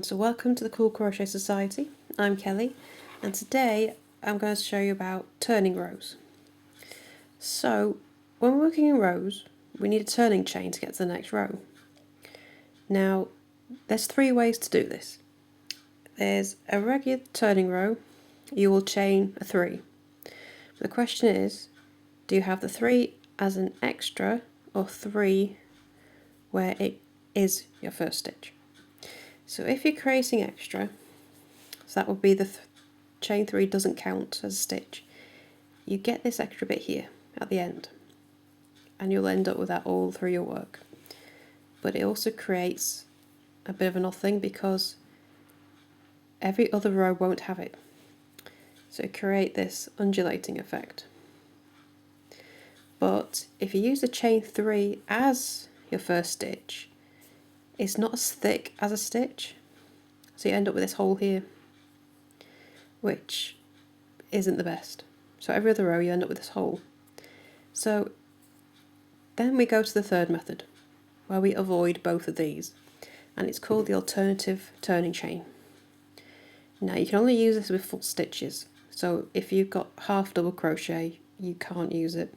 So welcome to the Cool Crochet Society. I'm Kelly, and today I'm going to show you about turning rows. So when we're working in rows, we need a turning chain to get to the next row. Now there's three ways to do this. There's a regular turning row. You will chain a 3. The question is, do you have the 3 as an extra or 3 where it is your first stitch? So if you're creating extra, so that would be the chain 3 doesn't count as a stitch, you get this extra bit here at the end, and you'll end up with that all through your work. But it also creates a bit of an odd thing because every other row won't have it, so it creates this undulating effect. But if you use the chain 3 as your first stitch, it's not as thick as a stitch, so you end up with this hole here, which isn't the best. So every other row you end up with this hole. So then we go to the third method, where we avoid both of these, and it's called the alternative turning chain. Now you can only use this with full stitches, so if you've got half double crochet you can't use it,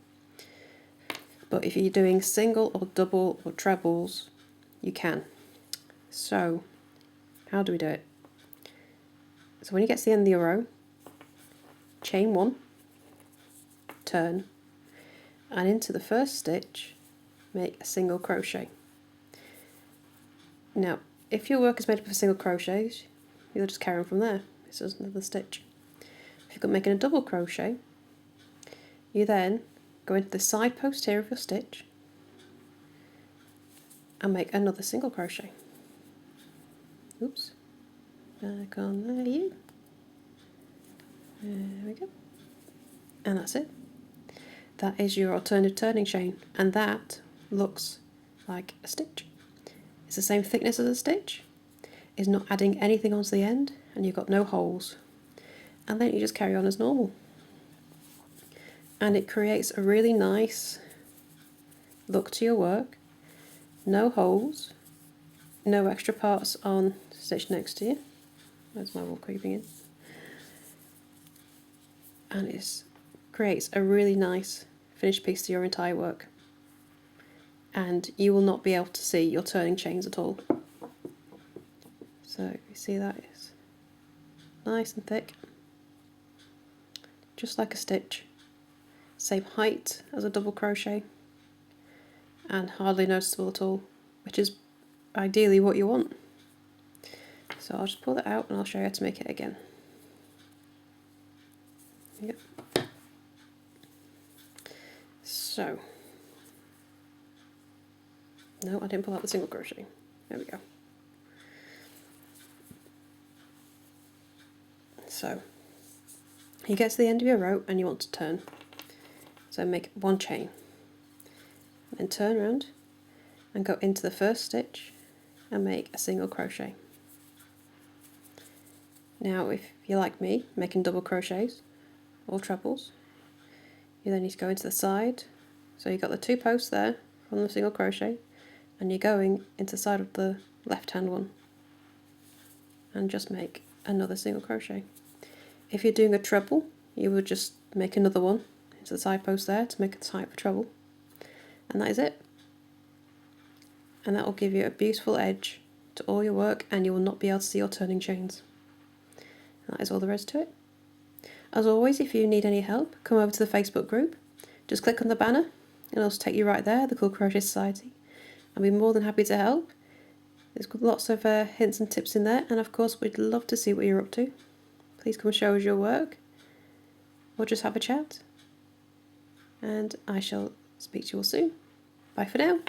but if you're doing single or double or trebles you can. So how do we do it? So when you get to the end of your row, chain 1, turn, and into the first stitch make a single crochet. Now if your work is made up of single crochets, you'll just carry on from there. It's just another stitch. If you're making a double crochet, you then go into the side post here of your stitch and make another single crochet. Oops, back on there you. There we go. And that's it. That is your alternative turning chain, and that looks like a stitch. It's the same thickness as a stitch, it's not adding anything onto the end, and you've got no holes. And then you just carry on as normal. And it creates a really nice look to your work. No holes, no extra parts on stitch next to you. There's my wool creeping in. And it creates a really nice finished piece to your entire work. And you will not be able to see your turning chains at all. So you see that is nice and thick, just like a stitch. Same height as a double crochet, and hardly noticeable at all, which is ideally what you want. So I'll just pull that out and I'll show you how to make it again. Yep. So, no, I didn't pull out the single crochet. There we go. So, you get to the end of your row and you want to turn. So make one chain, then turn around and go into the first stitch and make a single crochet. Now if you're like me, making double crochets or trebles, you then need to go into the side. So you've got the 2 posts there from the single crochet, and you're going into the side of the left hand one and just make another single crochet. If you're doing a treble, you would just make another one into the side post there to make a type of treble, and that is it. And that will give you a beautiful edge to all your work, and you will not be able to see your turning chains. And that is all there is to it. As always, if you need any help, come over to the Facebook group. Just click on the banner and it'll take you right there, the Cool Crochet Society. I'll be more than happy to help. There's lots of hints and tips in there, and of course we'd love to see what you're up to. Please come and show us your work, or just have a chat. And I shall speak to you all soon. Bye for now.